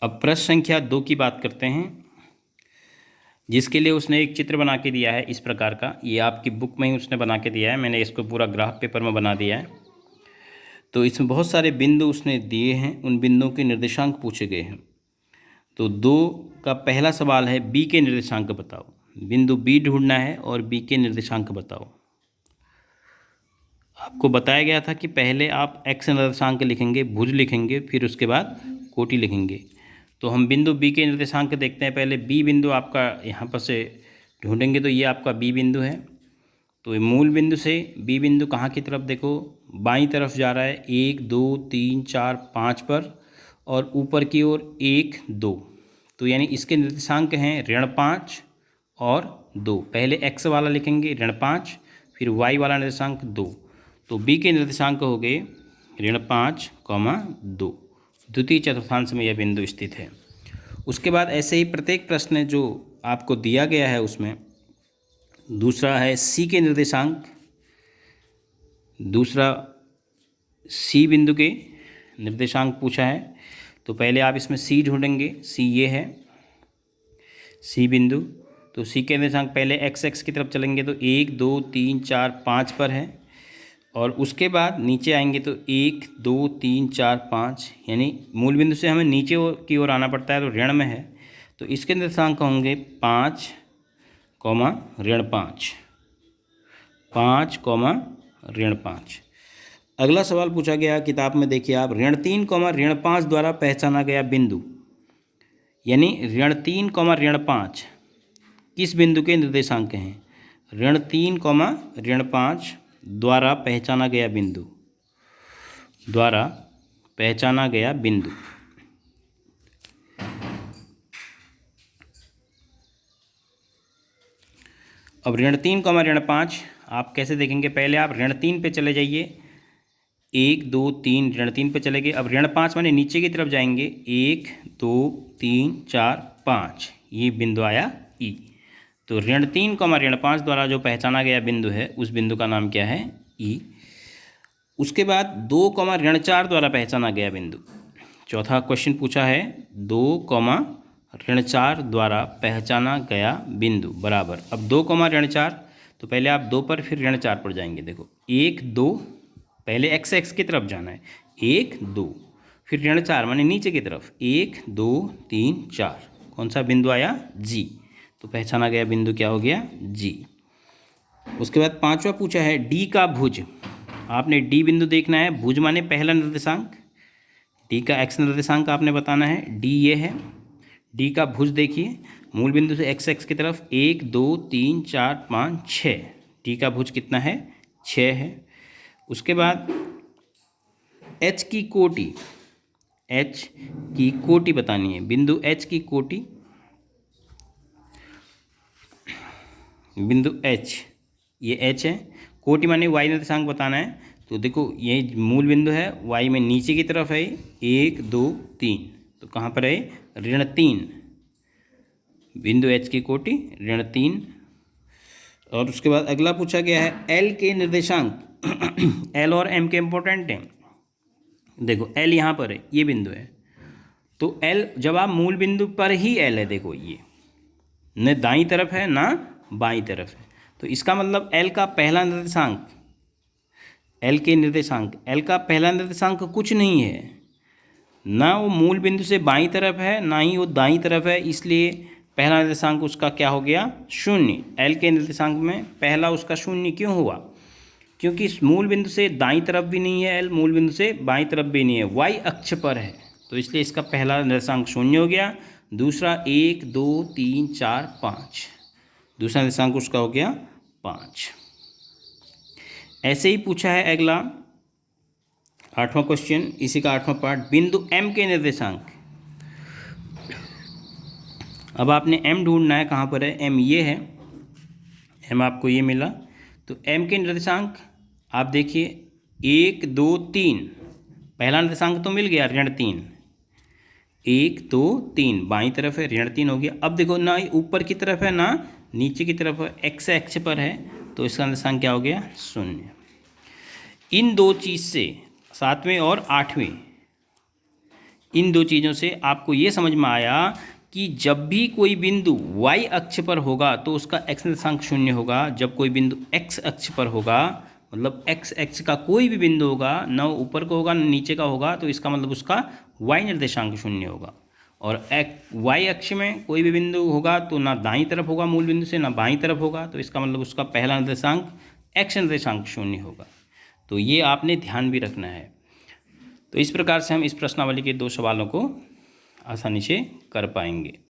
अब प्रश्न संख्या 2 की बात करते हैं, जिसके लिए उसने एक चित्र बना के दिया है इस प्रकार का। ये आपकी बुक में ही उसने बना के दिया है, मैंने इसको पूरा ग्राफ पेपर में बना दिया है। तो इसमें बहुत सारे बिंदु उसने दिए हैं, उन बिंदुओं के निर्देशांक पूछे गए हैं। तो 2 का पहला सवाल है बी के निर्देशांक बताओ। बिंदु बी ढूंढना है और बी के निर्देशांक बताओ। आपको बताया गया था कि पहले आप एक्स निर्देशांक लिखेंगे, भुज लिखेंगे, फिर उसके बाद कोटि लिखेंगे। तो हम बिंदु बी के निर्देशांक देखते हैं। पहले बी बिंदु आपका यहाँ पर से ढूंढेंगे, तो ये आपका बी बिंदु है। तो मूल बिंदु से बी बिंदु कहाँ की तरफ, देखो बाईं तरफ जा रहा है, 1 2 3 4 5 पर, और ऊपर की ओर 1 2। तो यानी इसके निर्देशांक हैं ऋण 5 और 2। पहले x वाला लिखेंगे ऋण 5, फिर y वाला निर्देशांक 2। तो b के निर्देशांक हो गए ऋण 5, 2। द्वितीय चतुर्थांश में यह बिंदु स्थित है। उसके बाद ऐसे ही प्रत्येक प्रश्न जो आपको दिया गया है उसमें दूसरा है सी के निर्देशांक। दूसरा सी बिंदु के निर्देशांक पूछा है। तो पहले आप इसमें सी ढूंढेंगे, सी ये है सी बिंदु। तो सी के निर्देशांक पहले एक्स की तरफ चलेंगे तो 1 2 3 4 5 पर है, और उसके बाद नीचे आएंगे तो 1 2 3 4 5, यानी मूल बिंदु से हमें नीचे की ओर आना पड़ता है, तो ऋण में है। तो इसके निर्देशांक होंगे 5, ऋण 5, 5, ऋण 5। अगला सवाल पूछा गया किताब में, देखिए आप, ऋण 3, ऋण 5 द्वारा पहचाना गया बिंदु। यानी ऋण 3, ऋण 5 किस बिंदु के निर्देशांक हैं? ऋण 3, ऋण 5 द्वारा पहचाना गया बिंदु, द्वारा पहचाना गया बिंदु। अब ऋण 3, ऋण 5 आप कैसे देखेंगे? पहले आप ऋण 3 पे चले जाइए, 1 2 3 ऋण 3 पे चले गए। अब ऋण 5 माने नीचे की तरफ जाएंगे, 1 2 3 4 5, ये बिंदु आया ई। तो ऋण 3, ऋण 5 द्वारा जो पहचाना गया बिंदु है उस बिंदु का नाम क्या है? ई। उसके बाद 2, ऋण 4 द्वारा पहचाना गया बिंदु। चौथा क्वेश्चन पूछा है 2, ऋण 4 द्वारा पहचाना गया बिंदु बराबर। अब 2, ऋण 4, तो पहले आप 2 पर फिर ऋण 4 पर जाएंगे। देखो 1 2, पहले एक्स की तरफ जाना है, 1 2, फिर ऋण 4 माने नीचे की तरफ, 1 2 3 4, कौन सा बिंदु आया? जी। तो पहचाना गया बिंदु क्या हो गया? जी। उसके बाद 5वां पूछा है डी का भुज। आपने डी बिंदु देखना है, भुज माने पहला निर्देशांक, डी का एक्स निर्देशांक आपने बताना है, डी ये है। डी का भुज देखिए, मूल बिंदु से एक्स की तरफ 1 2 3 4 5 6, डी का भुज कितना है? 6 है। उसके बाद एच की कोटि, एच की कोटि बतानी है, बिंदु एच की कोटि, बिंदु एच, ये एच है। कोटि माने वाई निर्देशांक बताना है। तो देखो ये मूल बिंदु है, वाई में नीचे की तरफ है, 1 2 3, तो कहाँ पर है? ऋण 3, बिंदु एच की कोटि ऋण 3। और उसके बाद अगला पूछा गया है एल के निर्देशांक। एल और एम के इम्पोर्टेंट हैं। देखो एल यहाँ पर है, ये बिंदु है, तो एल जब आप मूल बिंदु पर ही एल है, देखो ये न दाईं तरफ है ना बाईं तरफ है, तो इसका मतलब एल का पहला निर्देशांक, एल के निर्देशांक, एल का पहला निर्देशांक कुछ नहीं है, ना वो मूल बिंदु से बाईं तरफ है ना ही वो दाईं तरफ है, इसलिए पहला निर्देशांक उसका क्या हो गया? 0। एल के निर्देशांक में पहला उसका 0 क्यों हुआ? क्योंकि इस मूल बिंदु से दाईं तरफ भी नहीं है एल, मूल बिंदु से बाईं तरफ भी नहीं है, वाई अक्ष पर है, तो इसलिए इसका पहला निर्देशांक 0 हो गया। दूसरा 1 2 3 4 5, दूसरा निर्देशांक उसका हो गया 5। ऐसे ही पूछा है अगला 8वां क्वेश्चन, इसी का 8वां पार्ट, बिंदु एम के निर्देशांक। अब आपने एम ढूंढना है, कहाँ पर है? एम ये है, एम आपको ये मिला। तो एम के निर्देशांक आप देखिए 1 2 3, पहला निर्देशांक तो मिल गया ऋण 3, 1 2 3 बाईं तरफ है, ऋण 3 हो गया। अब देखो ना ऊपर की तरफ है ना नीचे की तरफ है, एक्स अक्ष पर है, तो इसका निर्देशांक क्या हो गया? 0। इन दो चीज़ से 7वें और 8वें इन दो चीज़ों से आपको ये समझ में आया कि जब भी कोई बिंदु y अक्ष पर होगा तो उसका x निर्देशांक शून्य होगा, जब कोई बिंदु x अक्ष पर होगा मतलब x अक्ष का कोई भी बिंदु होगा, न ऊपर का होगा न नीचे का होगा, तो इसका मतलब उसका y निर्देशांक शून्य होगा। और y अक्ष में कोई भी बिंदु होगा तो ना दाईं तरफ होगा मूल बिंदु से, ना बाईं तरफ होगा, तो इसका मतलब उसका पहला निर्देशांक x निर्देशांक शून्य होगा। तो ये आपने ध्यान भी रखना है। तो इस प्रकार से हम इस प्रश्नावली के 2 सवालों को आसानी से कर पाएंगे।